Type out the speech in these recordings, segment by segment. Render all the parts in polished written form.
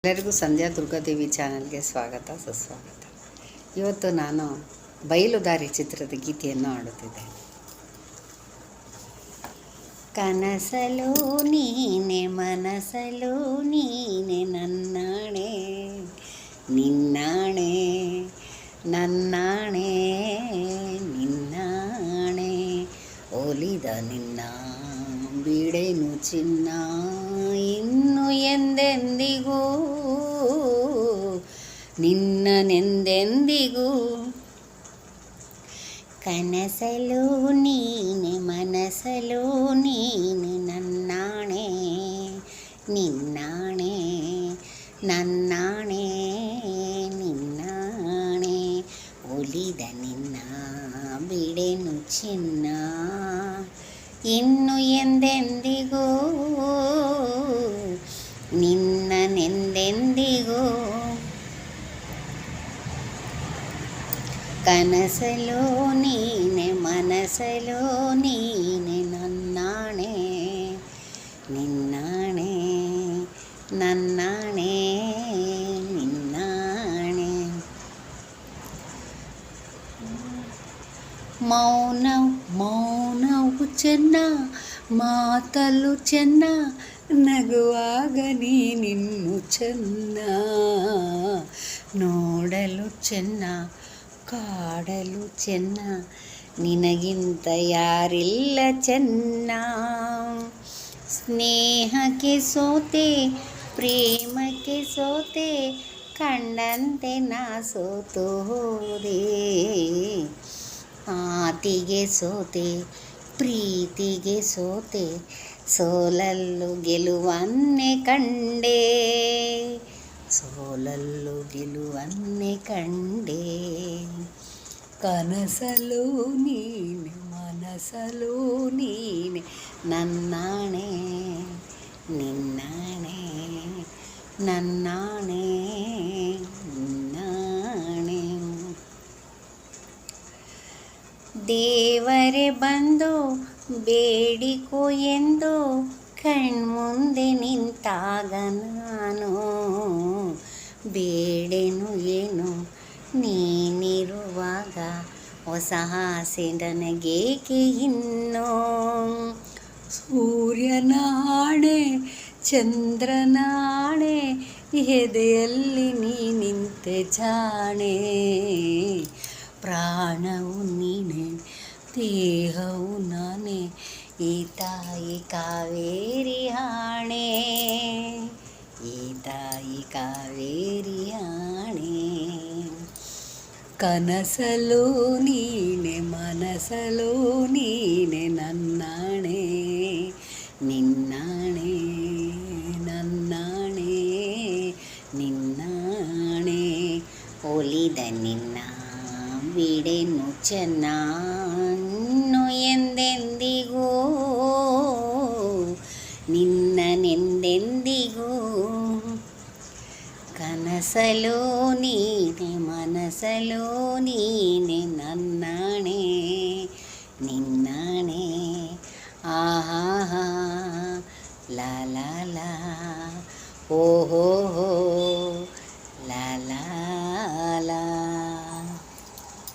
ಎಲ್ಲರಿಗೂ ಸಂಧ್ಯಾ ದುರ್ಗಾದೇವಿ ಚಾನಲ್ಗೆ ಸ್ವಾಗತ ಸುಸ್ವಾಗತ. ಇವತ್ತು ನಾನು ಬಯಲುದಾರಿ ಚಿತ್ರದ ಗೀತೆಯನ್ನು ಹಾಡುತ್ತಿದ್ದೆ. ಕನಸಲು ನೀನೆ ಮನಸಲು ನೀನೆ ನನ್ನಾಣೆ ನಿನ್ನಾಣೆ ನನ್ನಾಣೆ ನಿನ್ನಾಣೆ ಒಲಿದ ನಿನ್ನ ಬಿಡೆನು ಚಿನ್ನ ಇನ್ನು ಎಂದೆಂದಿಗೂ ನಿನ್ನನೆಂದೆಂದಿಗೂ. ಕನಸಲು ನೀನೆ ಮನಸಲು ನೀನೆ ನನ್ನಾಣೆ ನಿನ್ನಾಣೆ ನನ್ನಾಣೆ ನಿನ್ನಾಣೆ ಒಲಿದ ನಿನ್ನ ಬಿಡೆನು ಚಿನ್ನ ಇನ್ನು ಎಂದೆಂದಿಗೂ ನಿನ್ನನೆಂದೆಂದಿಗೂ. ಕನಸಲು ನೀನೆ ಮನಸಲು ನೀನೆ ನನ್ನಾಣೆ ನಿನ್ನಾಣೆ ನನ್ನಾಣೆ ನಿನ್ನಾಣೆ. ಮೌನವು ಚೆನ್ನ ಮಾತಲು ಚೆನ್ನ ನಗುವಾಗ ನೀನಿನ್ನು ಚೆನ್ನ ನೋಡಲು ಚೆನ್ನ ಕಾಡಲು ಚೆನ್ನ ನಿನಗಿಂತ ಯಾರಿಲ್ಲ ಚೆನ್ನ. ಸ್ನೇಹಕ್ಕೆ ಸೋತೆ ಪ್ರೇಮಕ್ಕೆ ಸೋತೆ ಕಂಡಂತೆ ನಾ ಸೋತು ಹೋದೆ. ಆತಿಗೆ ಸೋತೆ ಪ್ರೀತಿಗೆ ಸೋತೆ ಸೋಲಲ್ಲು ಗೆಲುವನ್ನೇ ಕಂಡೆ ಸೋಲಲ್ಲು ಗೆಲುವನ್ನೇ ಕಂಡೆ. ಕನಸಲು ನೀನೆ ಮನಸಲು ನೀನೆ ನನ್ನಾಣೆ ನಿನ್ನಾಣೆ ನನ್ನಾಣೆ ನಿನ್ನಾಣೆ. ದೇವರೇ ಬಂದು ಬೇಡಿಕೋ ಎಂದು ಕಣ್ಮುಂದೆ ನಿಂತಾಗ ನಾನು ಬೇಡೆನು ಏನು ನೀನಿರುವಾಗ ಹೊಸ ಆಸೆ ನನಗೇಕೆ ಇನ್ನೋ. ಸೂರ್ಯನಾಣೆ ಚಂದ್ರನಾಣೆ ಎದೆಯಲ್ಲಿ ನೀ ನಿಂತೆ ಜಾಣೆ. ಪ್ರಾಣವು ನೀನೆ ದೇಹವು ನಾನೇ ಈ ತಾಯಿ ಕಾವೇರಿ ಆಣೆ ಈ ತಾಯಿ ಕಾವೇರಿ ಆಣೆ. ಕನಸಲು ನೀನೆ ಮನಸಲು ನೀನೆ ನನ್ನಾಣೆ ನಿನ್ನಾಣೆ ನನ್ನಾಣೆ ನಿನ್ನಾಣೆ ಒಲಿದ ನಿನ್ನ ಬಿಡೆನು ಚೆನ್ನ ಇನ್ನು ಎಂದೆಂದಿಗೂ ನಿನ್ನನೆಂದೆಂದಿಗೂ. ಕನಸಲು ನೀನೆ ಮನಸಲು ನೀನೆ ನನ್ನಾಣೆ ನಿನ್ನಾಣೆ ಆಹಾ ಲಾ ಲಾ ಲಾ ಓಹೋ ಲಾ ಲಾ ಲಾ.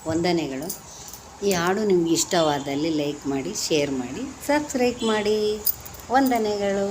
ವಂದನೆಗಳು. ಈ ಹಾಡು ನಿಮ್ಗೆ ಇಷ್ಟವಾದಲ್ಲಿ ಲೈಕ್ ಮಾಡಿ, ಶೇರ್ ಮಾಡಿ, ಸಬ್ಸ್ಕ್ರೈಬ್ ಮಾಡಿ. ವಂದನೆಗಳು.